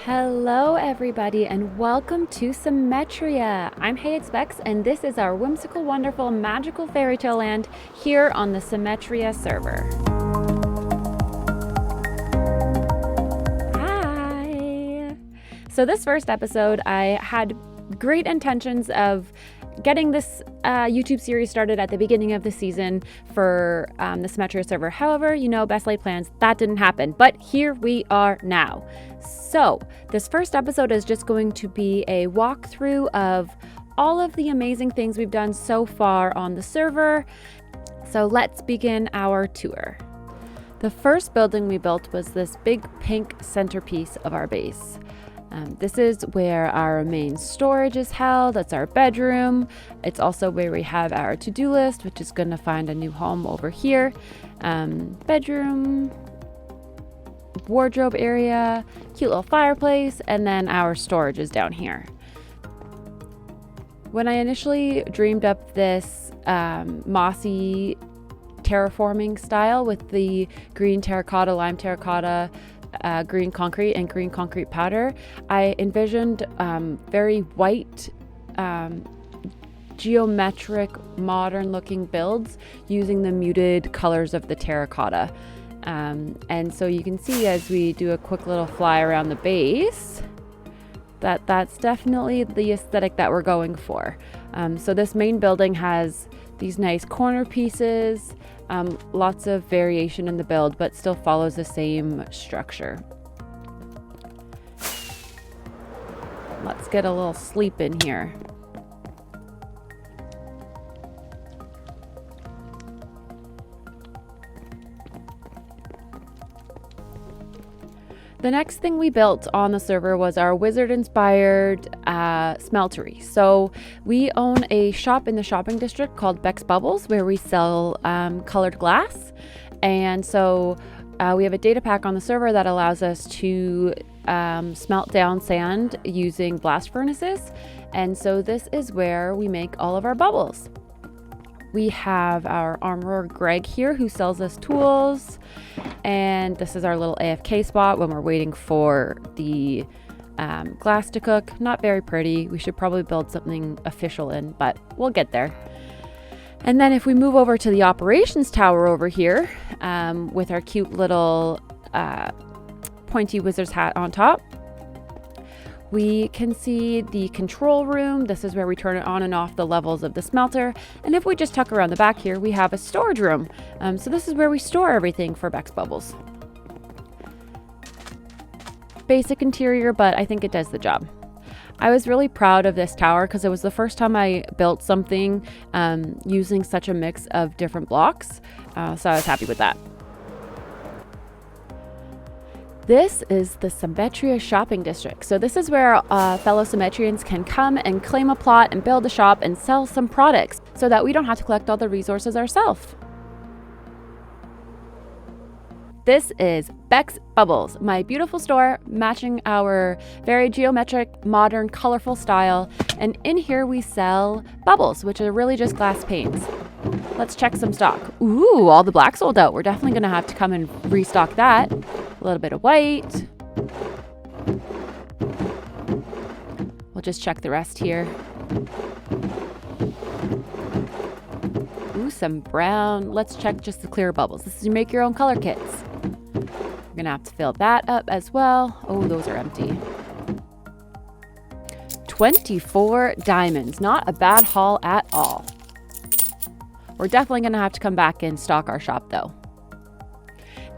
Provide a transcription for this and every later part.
Hello everybody and welcome to Symmetria. I'm heyitsbex and this is our whimsical, wonderful, magical fairy tale land here on the Symmetria server. Hi! So this first episode I had great intentions of getting this YouTube series started at the beginning of the season for the Symmetria server. However, best laid plans, that didn't happen. But here we are now. So this first episode is just going to be a walkthrough of all of the amazing things we've done so far on the server. So let's begin our tour. The first building we built was this big pink centerpiece of our base. This is where our main storage is held. That's our bedroom. It's also where we have our to-do list, which is going to find a new home over here. Bedroom, wardrobe area, cute little fireplace, and then our storage is down here. When I initially dreamed up this mossy terraforming style with the green terracotta, lime terracotta, green concrete and green concrete powder, I envisioned very white, geometric, modern looking builds using the muted colors of the terracotta. And so you can see as we do a quick little fly around the base that's definitely the aesthetic that we're going for. So this main building has these nice corner pieces, lots of variation in the build, but still follows the same structure. Let's get a little sleep in here. The next thing we built on the server was our wizard-inspired smeltery. So we own a shop in the shopping district called Bex Bubbles, where we sell colored glass. And so we have a data pack on the server that allows us to smelt down sand using blast furnaces. And so this is where we make all of our bubbles. We have our armorer Greg here who sells us tools, and this is our little AFK spot when we're waiting for the glass to cook. Not very pretty. We should probably build something official in, but we'll get there. And then if we move over to the operations tower over here with our cute little pointy wizard's hat on top, we can see the control room. This is where we turn it on and off the levels of the smelter. And if we just tuck around the back here, we have a storage room. So this is where we store everything for Bex Bubbles. Basic interior, but I think it does the job. I was really proud of this tower because it was the first time I built something using such a mix of different blocks. So I was happy with that. This is the Symmetria shopping district. So this is where fellow Symmetrians can come and claim a plot and build a shop and sell some products so that we don't have to collect all the resources ourselves. This is Bex Bubbles, my beautiful store matching our very geometric, modern, colorful style. And in here we sell bubbles, which are really just glass panes. Let's check some stock. Ooh, all the black sold out. We're definitely going to have to come and restock that. A little bit of white. We'll just check the rest here. Ooh, some brown. Let's check just the clear bubbles. This is you make your own color kits. We're going to have to fill that up as well. Oh, those are empty. 24 diamonds. Not a bad haul at all. We're definitely going to have to come back and stock our shop though.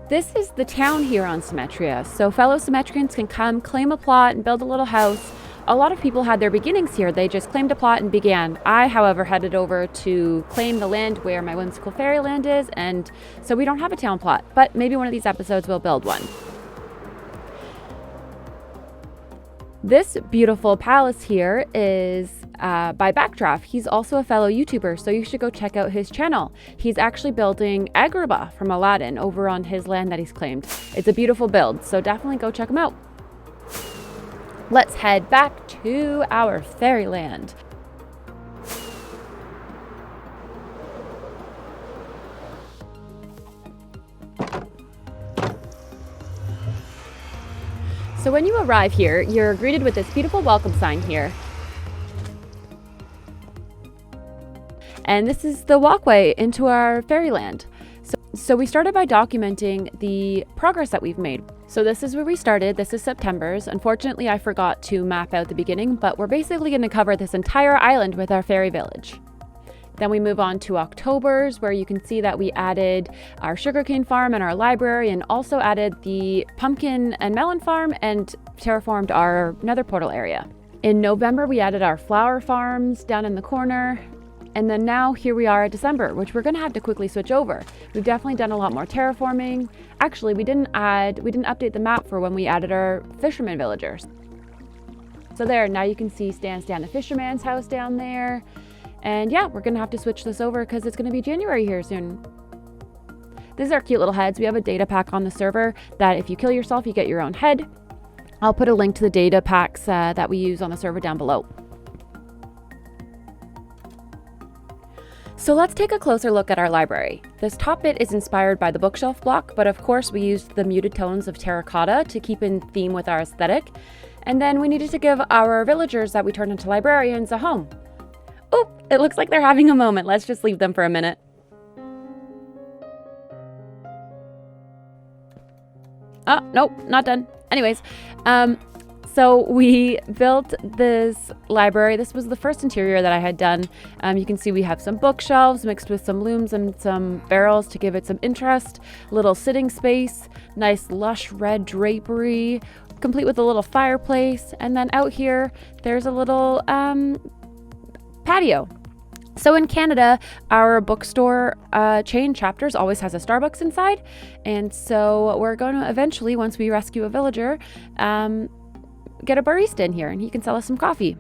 This is the town here on Symmetria. So fellow Symmetrians can come, claim a plot, and build a little house. A lot of people had their beginnings here. They just claimed a plot and began. I, however, headed over to claim the land where my whimsical fairy land is, and so we don't have a town plot, but maybe one of these episodes we'll build one. This beautiful palace here is by Backdraft. He's also a fellow YouTuber, so you should go check out his channel. He's actually building Agrabah from Aladdin over on his land that he's claimed. It's a beautiful build, so definitely go check him out. Let's head back to our fairyland. So when you arrive here, you're greeted with this beautiful welcome sign here. And this is the walkway into our fairyland. So we started by documenting the progress that we've made. So this is where we started. This is September's. Unfortunately, I forgot to map out the beginning, but we're basically going to cover this entire island with our fairy village. Then we move on to October's, where you can see that we added our sugarcane farm and our library, and also added the pumpkin and melon farm and terraformed our nether portal area. In November, we added our flower farms down in the corner. And then now here we are at December, which we're going to have to quickly switch over. We've definitely done a lot more terraforming. Actually, we didn't update the map for when we added our fisherman villagers. So there, now you can see Stan the fisherman's house down there. And yeah, we're going to have to switch this over because it's going to be January here soon. This is our cute little heads. We have a data pack on the server that if you kill yourself, you get your own head. I'll put a link to the data packs that we use on the server down below. So let's take a closer look at our library. This top bit is inspired by the bookshelf block, but of course we used the muted tones of terracotta to keep in theme with our aesthetic. And then we needed to give our villagers that we turned into librarians a home. Oh, it looks like they're having a moment. Let's just leave them for a minute. Oh, nope, not done. Anyways, so we built this library. This was the first interior that I had done. You can see we have some bookshelves mixed with some looms and some barrels to give it some interest. Little sitting space, nice lush red drapery, complete with a little fireplace. And then out here, there's a little patio. So in Canada, our bookstore chain Chapters always has a Starbucks inside. And so we're going to eventually, once we rescue a villager, get a barista in here and he can sell us some coffee.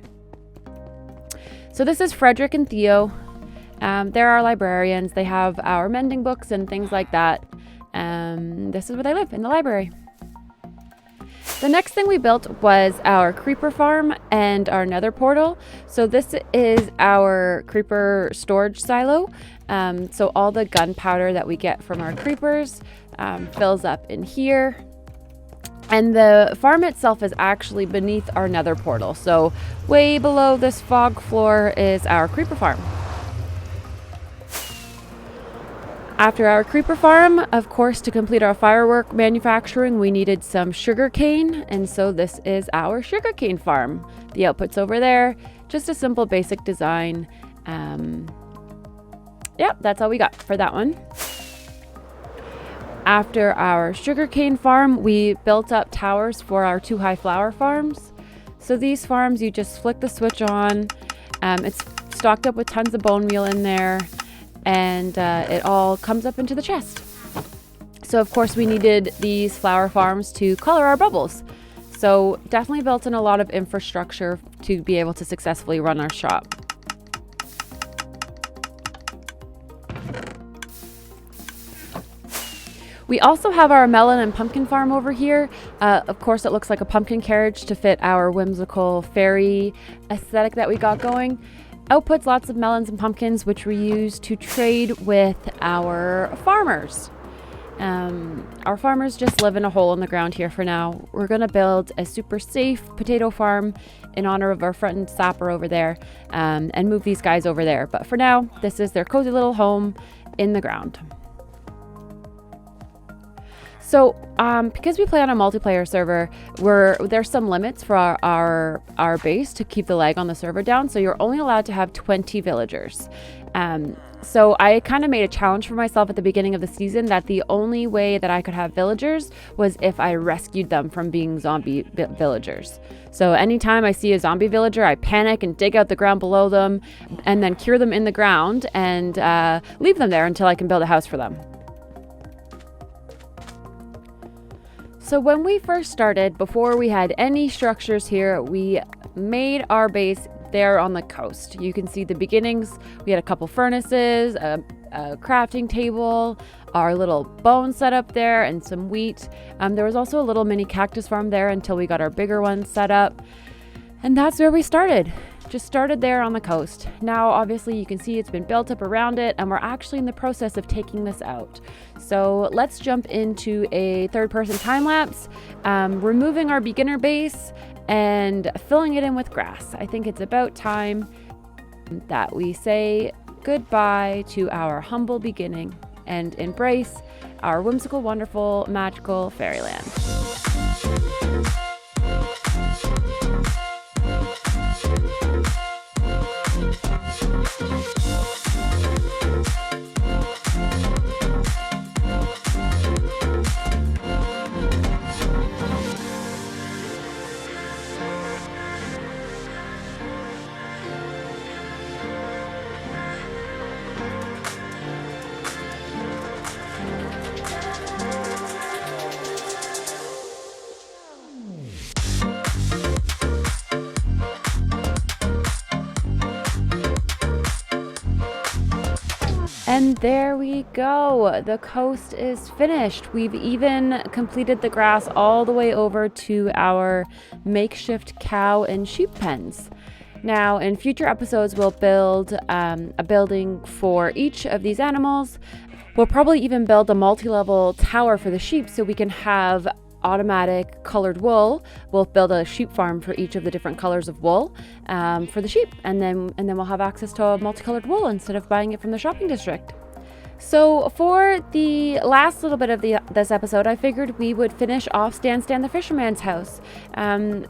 So this is Frederick and Theo. They're our librarians. They have our mending books and things like that. This is where they live, in the library. The next thing we built was our creeper farm and our nether portal. So this is our creeper storage silo. So all the gunpowder that we get from our creepers fills up in here. And the farm itself is actually beneath our nether portal. So way below this fog floor is our creeper farm. After our creeper farm, of course, to complete our firework manufacturing, we needed some sugarcane. And so this is our sugarcane farm. The output's over there. Just a simple basic design. Yep, that's all we got for that one. After our sugarcane farm, we built up towers for our 2 high flower farms. So these farms, you just flick the switch on. It's stocked up with tons of bone meal in there, and it all comes up into the chest. So of course we needed these flower farms to color our bubbles. So definitely built in a lot of infrastructure to be able to successfully run our shop. We also have our melon and pumpkin farm over here. Of course, it looks like a pumpkin carriage to fit our whimsical fairy aesthetic that we got going. Outputs lots of melons and pumpkins, which we use to trade with our farmers. Our farmers just live in a hole in the ground here for now. We're going to build a super safe potato farm in honor of our front sapper over there, and move these guys over there. But for now, this is their cozy little home in the ground. So because we play on a multiplayer server, there's some limits for our base to keep the lag on the server down. So you're only allowed to have 20 villagers. So I kind of made a challenge for myself at the beginning of the season that the only way that I could have villagers was if I rescued them from being zombie villagers. So anytime I see a zombie villager, I panic and dig out the ground below them and then cure them in the ground and leave them there until I can build a house for them. So when we first started, before we had any structures here, we made our base there on the coast. You can see the beginnings. We had a couple furnaces, a crafting table, our little bone set up there, and some wheat. There was also a little mini cactus farm there until we got our bigger one set up. And that's where we started. just started there on the coast. Now, obviously, you can see it's been built up around it, and we're actually in the process of taking this out. So let's jump into a third-person time-lapse, removing our beginner base and filling it in with grass. I think it's about time that we say goodbye to our humble beginning and embrace our whimsical, wonderful, magical fairyland. And there we go. The coast is finished. We've even completed the grass all the way over to our makeshift cow and sheep pens. Now, in future episodes, we'll build a building for each of these animals. We'll probably even build a multi-level tower for the sheep so we can have automatic colored wool. We'll build a sheep farm for each of the different colors of wool for the sheep, and then we'll have access to a multicolored wool instead of buying it from the shopping district. So for the last little bit of this episode, I figured we would finish off Stan the Fisherman's house.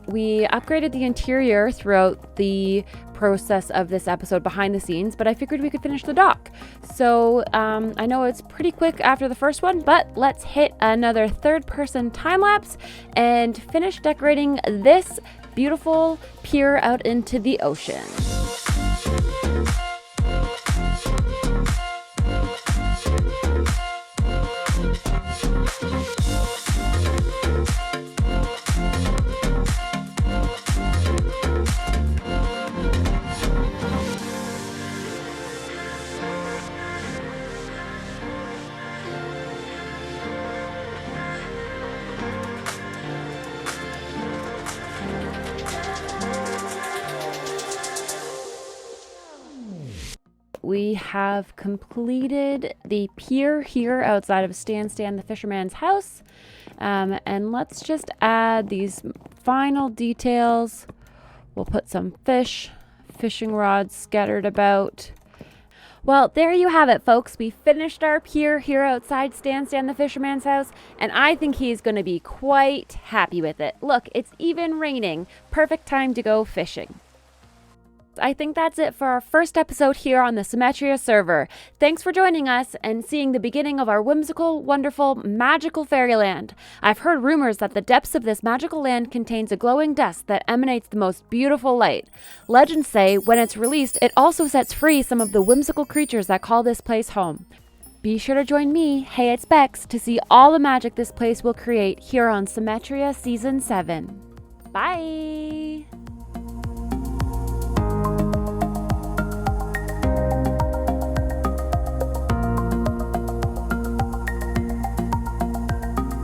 We upgraded the interior throughout the process of this episode behind the scenes, but I figured we could finish the dock. So I know it's pretty quick after the first one, but let's hit another third-person time-lapse and finish decorating this beautiful pier out into the ocean. We have completed the pier here outside of Stan the Fisherman's house. And let's just add these final details. We'll put some fishing rods scattered about. Well, there you have it, folks. We finished our pier here outside Stan the Fisherman's house, and I think he's going to be quite happy with it. Look, it's even raining. Perfect time to go fishing. I think that's it for our first episode here on the Symmetria server. Thanks for joining us and seeing the beginning of our whimsical, wonderful, magical fairyland. I've heard rumors that the depths of this magical land contains a glowing dust that emanates the most beautiful light. Legends say when it's released, it also sets free some of the whimsical creatures that call this place home. Be sure to join me, heyitsbex, to see all the magic this place will create here on Symmetria Season 7. Bye!